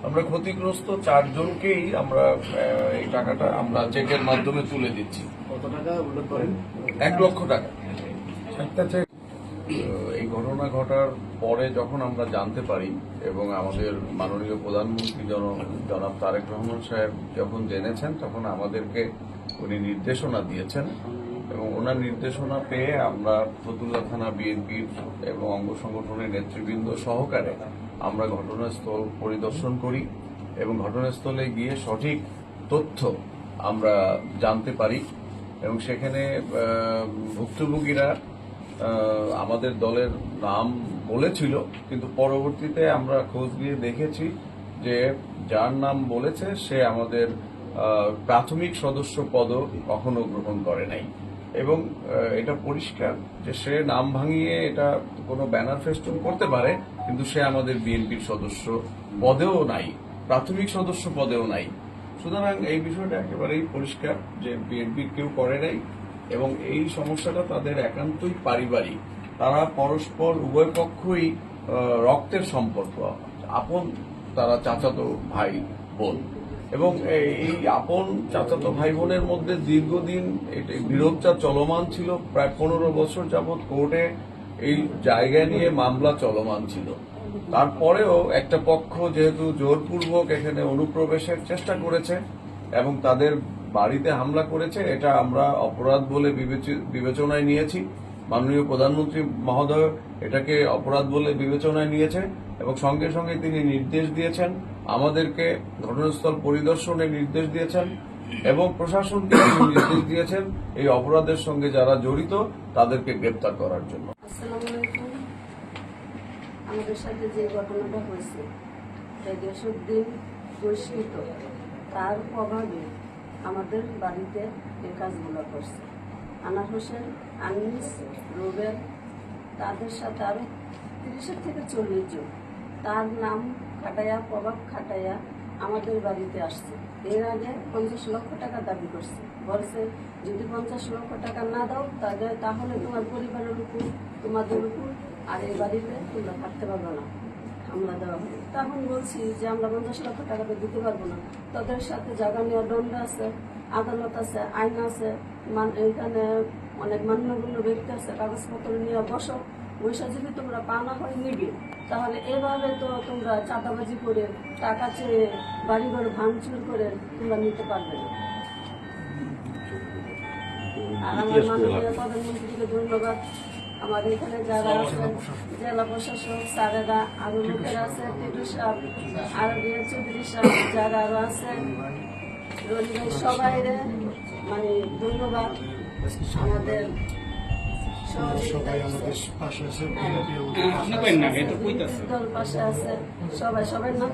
আমরা ক্ষতিগ্রস্ত 4 জনকেই আমরা এই টাকাটা আমরা চেকের মাধ্যমে তুলে দিচ্ছি। কত টাকা উল্লেখ করেন? 1 লক্ষ টাকা। এই ঘটনা ঘটার পরে যখন আমরা জানতে পারি এবং আমাদের মাননীয় প্রধানমন্ত্রী জনাব তারেক রহমান সাহেব যখন জেনেছেন, তখন আমাদেরকে উনি নির্দেশনা দিয়েছেন এবং ওনার নির্দেশনা পেয়ে আমরা ফতুল্লা থানা বিএনপির এবং অঙ্গ সংগঠনের নেতৃবৃন্দ সহকারে আমরা ঘটনাস্থল পরিদর্শন করি এবং ঘটনাস্থলে গিয়ে সঠিক তথ্য আমরা জানতে পারি এবং সেখানে ভুক্তভোগীরা আমাদের দলের নাম বলেছিল, কিন্তু পরবর্তীতে আমরা খোঁজ নিয়ে দেখেছি যে যার নাম বলেছে সে আমাদের প্রাথমিক সদস্য পদও কখনো গ্রহণ করে নাই এবং এটা পরিষ্কার যে সে নাম ভাঙিয়ে এটা কোনো ব্যানার ফেস্টুন করতে পারে, কিন্তু সে আমাদের বিএনপির সদস্য পদেও নাই, প্রাথমিক সদস্য পদেও নাই। সুতরাং এই বিষয়টা একেবারেই পরিষ্কার যে বিএনপির কেউ করে নাই এবং এই সমস্যাটা তাদের একান্তই পারিবারিক। তারা পরস্পর উভয় পক্ষই রক্তের সম্পর্ক, আপন, তারা চাচাতো ভাই বোন এবং এই আপন চাচাতো ভাই বোনের মধ্যে দীর্ঘদিন বিরোধটা চলমান ছিল। প্রায় 15 বছর যাবৎ কোর্টে এই জায়গা নিয়ে মামলা চলমান ছিল। তারপরেও একটা পক্ষ যেহেতু জোরপূর্বক এখানে অনুপ্রবেশের চেষ্টা করেছে এবং তাদের বাড়িতে হামলা করেছে, এটা আমরা অপরাধ বলে বিবেচনায় নিয়েছি। মাননীয় প্রধানমন্ত্রী মহোদয় এটাকে অপরাধ বলে বিবেচনায় নিয়েছে এবং সঙ্গে সঙ্গে তিনি নির্দেশ দিয়েছেন, আমাদেরকে ঘটনাস্থল পরিদর্শনের নির্দেশ দিয়েছেন এবং প্রশাসনকে নির্দেশ দিয়েছেন এই অপরাধের সঙ্গে যারা জড়িত তাদেরকে গ্রেপ্তার করার জন্য। আসসালামু আলাইকুম। আমাদের সাথে যে ঘটনাটা হয়েছে, গিয়াসউদ্দিন বৈশ্বিত তার প্রভাবে আমাদের বাড়িতে এই কাজগুলো করছে। আনার হোসেন, আনিস, রুবেল, তাদের সাথে আরো 30 থেকে 40 জন তার নাম খাটাইয়া, প্রভাব খাটাইয়া আমাদের বাড়িতে আসছে। এর আগে 50 লক্ষ টাকা দাবি করছে, বলছে যদি 50 লক্ষ টাকা না দাও তাহলে তোমার পরিবারের উপর, তোমাদের উপর আর এই বাড়িতে তোমরা থাকতে পারবে না, হামলা দেওয়া হবে। তখন বলছি যে আমরা 50 লক্ষ টাকা তো দিতে পারবো না, তাদের সাথে জায়গা নেওয়া দণ্ড আছে, আদালত আছে, আইন আছে, এখানে অনেক মান্যগণ্য ব্যক্তি আছে, কাগজপত্র নিয়ে বসো, পয়সা যদি তোমরা পাওনা হয় নিবে, তাহলে এভাবে তো তোমরা চাঁদাবাজি করে টাকা চেয়ে বাড়িঘর ভাঙচুর করে তোমরা নিতে পারবে না। আর আমার মাননীয় প্রধানমন্ত্রীকে ধন্যবাদ। আমার এখানে যারা আছেন, জেলা প্রশাসক স্যারেরা, আরো লোকেরা আছে, টিটু সাহেব, আর চৌধুরী সাহেব, যারা আরো আছেন, রনি ভাই, সবাই মানে ধন্যবাদ। আমাদের পাশে আছে, সবাই নাম